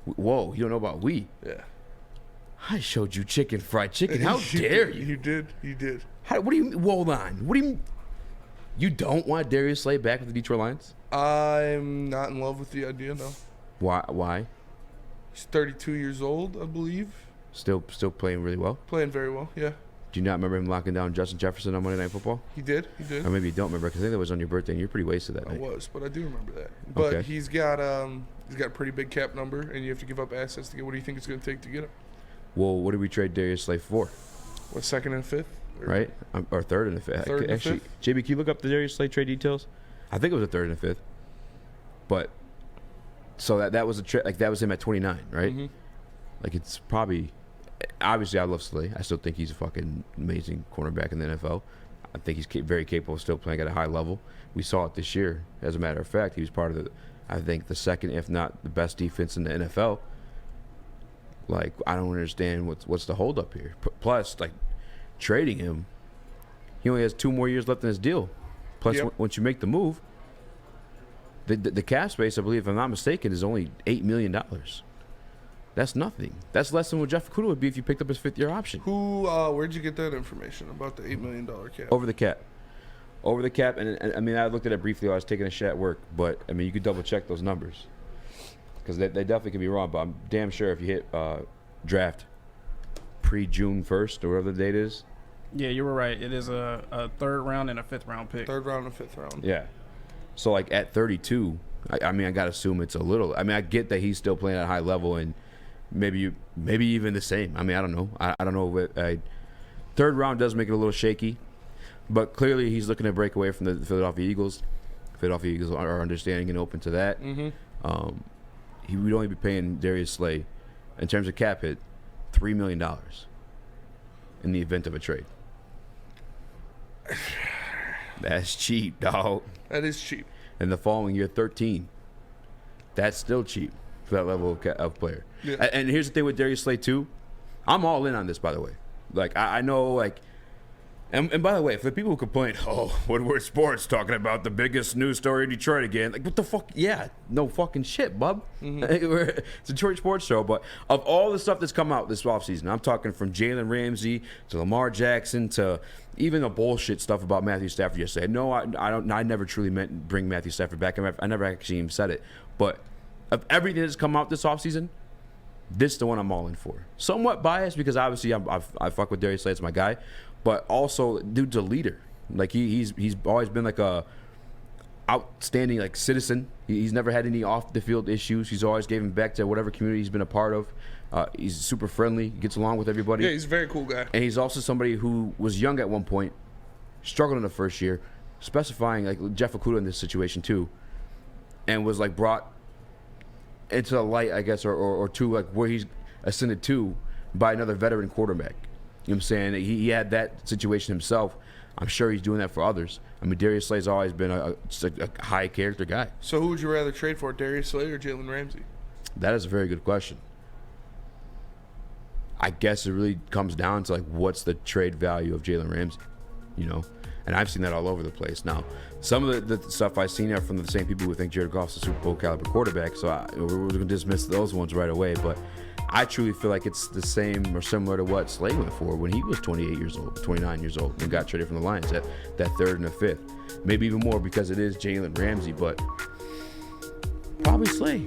Whoa, you don't know about we? Yeah. I showed you fried chicken. How dare you? You did. What do you mean? Hold on. What do you mean? You don't want Darius Slay back with the Detroit Lions? I'm not in love with the idea, no. Why? He's 32 years old, I believe. Still playing really well? Playing very well, yeah. Do you not remember him locking down Justin Jefferson on Monday Night Football? He did. Or maybe you don't remember, because I think that was on your birthday, and you're pretty wasted that night. I was, but I do remember that. But okay. he's got a pretty big cap number, and you have to give up assets to get. What do you think it's going to take to get him? Well, what did we trade Darius Slay for? What, second and fifth? Right? Or third and a fifth. Third and Actually, fifth? JB, can you look up the Darius Slay trade details? I think it was a third and a fifth. But, so that was that was him at 29, right? Mm-hmm. Like, it's probably... Obviously, I love Slay. I still think he's a fucking amazing cornerback in the NFL. I think he's very capable of still playing at a high level. We saw it this year. As a matter of fact, he was part of the second, if not the best defense in the NFL. Like, I don't understand what's the holdup here. Plus, like, trading him, he only has 2 more years left in his deal. Plus, once you make the move, the cap space, I believe, if I'm not mistaken, is only $8 million. That's nothing. That's less than what Jeff Okudah would be if you picked up his 5th-year option. Where'd you get that information about the $8 million cap? Over the cap. And I mean, I looked at it briefly while I was taking a shit at work, but I mean, you could double check those numbers because they definitely could be wrong. But I'm damn sure if you hit draft pre-June 1st or whatever the date is. Yeah, you were right. It is a 3rd round and a 5th round pick. 3rd round and 5th round. Yeah. So like at 32, I mean, I gotta assume it's a little. I mean, I get that he's still playing at a high level and. Maybe even the same. I mean, I don't know. I don't know. 3rd round does make it a little shaky, but clearly he's looking to break away from the Philadelphia Eagles. Philadelphia Eagles are understanding and open to that. Mm-hmm. He would only be paying Darius Slay, in terms of cap hit, $3 million in the event of a trade. That's cheap, dog. That is cheap. And the following year, 13. That's still cheap for that level of player. Yeah. And here's the thing with Darius Slay too. I'm all in on this, by the way. Like I know, like, and by the way, for the people who complain, Woodward Sports talking about the biggest news story in Detroit again. Like, what the fuck? Yeah, no fucking shit, bub. Mm-hmm. It's a Detroit sports show, but of all the stuff that's come out this offseason, I'm talking from Jalen Ramsey to Lamar Jackson to even the bullshit stuff about Matthew Stafford yesterday. No, I don't. I never truly meant bring Matthew Stafford back. I never actually even said it, but of everything that's come out this offseason, this is the one I'm all in for. Somewhat biased because obviously I fuck with Darius Slay, it's my guy, but also dude's a leader. Like he's always been like a outstanding like citizen. He's never had any off the field issues. He's always given back to whatever community he's been a part of. He's super friendly, gets along with everybody. Yeah, he's a very cool guy. And he's also somebody who was young at one point, struggled in the first year, specifying like Jeff Okudah in this situation too, and was like brought into the light, I guess, or to like where he's ascended to by another veteran quarterback. You know what I'm saying? He had that situation himself. I'm sure he's doing that for others. I mean, Darius Slay's always been just a high character guy. So who would you rather trade for, Darius Slay or Jalen Ramsey? That is a very good question. I guess it really comes down to like what's the trade value of Jalen Ramsey, you know? And I've seen that all over the place. Now, some of the stuff I've seen are from the same people who think Jared Goff's a Super Bowl caliber quarterback, so we're going to dismiss those ones right away. But I truly feel like it's the same or similar to what Slay went for when he was 28 years old, 29 years old, and got traded from the Lions at that 3rd and the 5th. Maybe even more because it is Jalen Ramsey, but probably Slay.